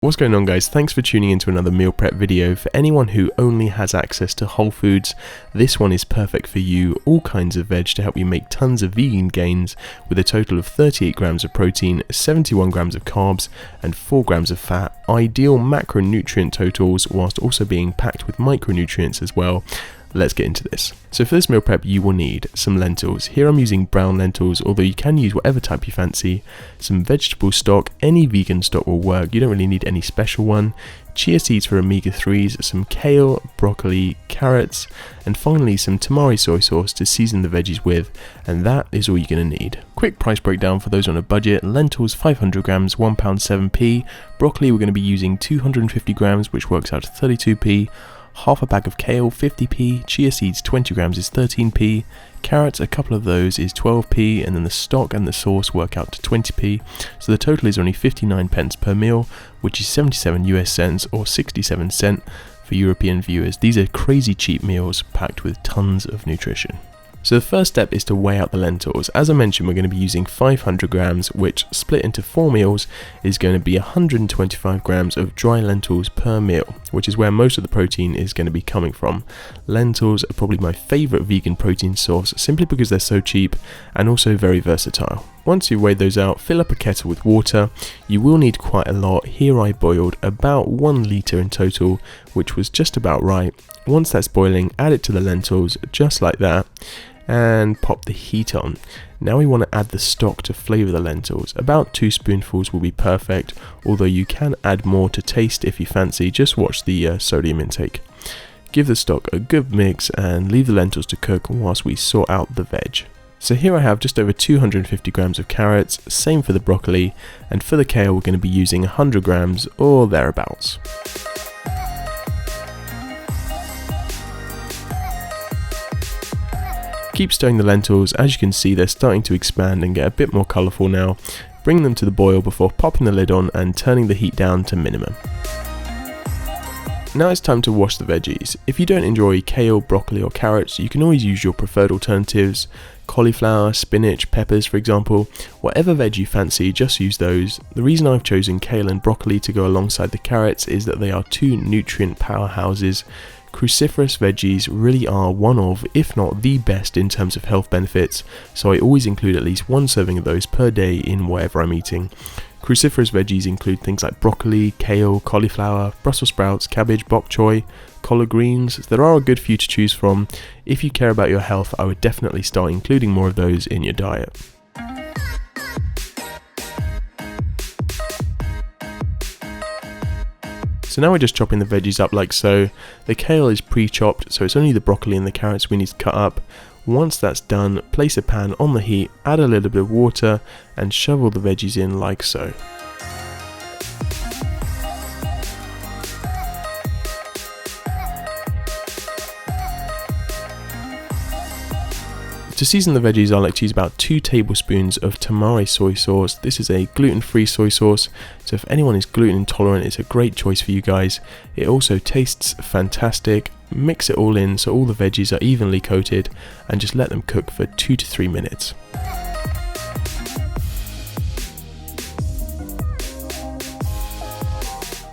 What's going on, guys? Thanks for tuning into another meal prep video. For anyone who only has access to Whole Foods, this one is perfect for you. All kinds of veg to help you make tons of vegan gains with a total of 38 grams of protein, 71 grams of carbs and 4 grams of fat. Ideal macronutrient totals whilst also being packed with micronutrients as well. Let's get into this. So for this meal prep you will need some lentils. Here I'm using brown lentils, although you can use whatever type you fancy. Some vegetable stock, any vegan stock will work, you don't really need any special one. Chia seeds for omega-3s, some kale, broccoli, carrots, and finally some tamari soy sauce to season the veggies with, and that is all you're going to need. Quick price breakdown for those on a budget: lentils 500 grams, £1 7p, broccoli we're going to be using 250 grams which works out to 32p, half a bag of kale 50p, chia seeds 20 grams is 13p, carrots a couple of those is 12p, and then the stock and the sauce work out to 20p, so the total is only 59 pence per meal, which is 77 US cents or 67 cent for European viewers. These are crazy cheap meals packed with tons of nutrition. So the first step is to weigh out the lentils. As I mentioned, we're going to be using 500 grams, which split into 4 meals is going to be 125 grams of dry lentils per meal, which is where most of the protein is going to be coming from. Lentils are probably my favorite vegan protein source simply because they're so cheap and also very versatile. Once you've weighed those out, fill up a kettle with water. You will need quite a lot. Here I boiled about 1 litre in total, which was just about right. Once that's boiling, add it to the lentils just like that and pop the heat on. Now we want to add the stock to flavour the lentils. About 2 spoonfuls will be perfect, although you can add more to taste if you fancy. Just watch the sodium intake. Give the stock a good mix and leave the lentils to cook whilst we sort out the veg. So here I have just over 250 grams of carrots, same for the broccoli, and for the kale we're going to be using 100 grams or thereabouts. Keep stirring the lentils. As you can see, they're starting to expand and get a bit more colourful now. Bring them to the boil before popping the lid on and turning the heat down to minimum. Now it's time to wash the veggies. If you don't enjoy kale, broccoli or carrots, you can always use your preferred alternatives. Cauliflower, spinach, peppers for example. Whatever veg you fancy, just use those. The reason I've chosen kale and broccoli to go alongside the carrots is that they are 2 nutrient powerhouses. Cruciferous veggies really are one of, if not the best in terms of health benefits, so I always include at least 1 serving of those per day in whatever I'm eating. Cruciferous veggies include things like broccoli, kale, cauliflower, Brussels sprouts, cabbage, bok choy, collard greens. There are a good few to choose from. If you care about your health, I would definitely start including more of those in your diet. So now we're just chopping the veggies up like so. The kale is pre-chopped, so it's only the broccoli and the carrots we need to cut up. Once that's done, place a pan on the heat, add a little bit of water and shovel the veggies in like so. To season the veggies, I like to use about 2 tablespoons of tamari soy sauce. This is a gluten-free soy sauce, so if anyone is gluten intolerant, it's a great choice for you guys. It also tastes fantastic. Mix it all in so all the veggies are evenly coated and just let them cook for 2 to 3 minutes.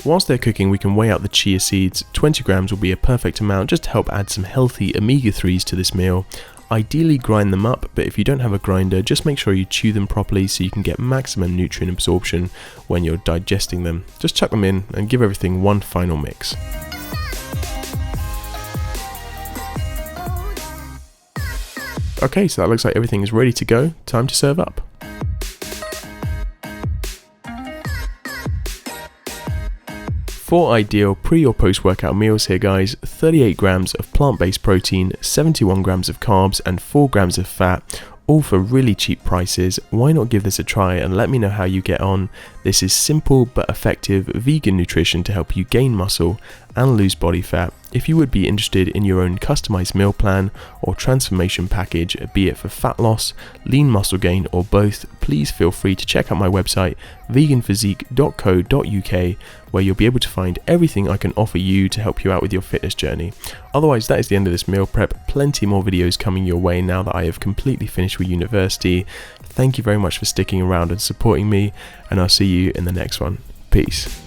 Whilst they're cooking, we can weigh out the chia seeds. 20 grams will be a perfect amount just to help add some healthy omega-3s to this meal. Ideally grind them up, but if you don't have a grinder, just make sure you chew them properly so you can get maximum nutrient absorption when you're digesting them. Just chuck them in and give everything one final mix. Okay, so that looks like everything is ready to go. Time to serve up. For ideal pre or post workout meals here guys: 38 grams of plant-based protein, 71 grams of carbs and 4 grams of fat, all for really cheap prices. Why not give this a try and let me know how you get on. This is simple but effective vegan nutrition to help you gain muscle and lose body fat. If you would be interested in your own customized meal plan or transformation package, be it for fat loss, lean muscle gain or both, please feel free to check out my website veganphysique.co.uk, where you'll be able to find everything I can offer you to help you out with your fitness journey. Otherwise, that is the end of this meal prep. Plenty more videos coming your way now that I have completely finished with university. Thank you very much for sticking around and supporting me, and I'll see you in the next one. Peace.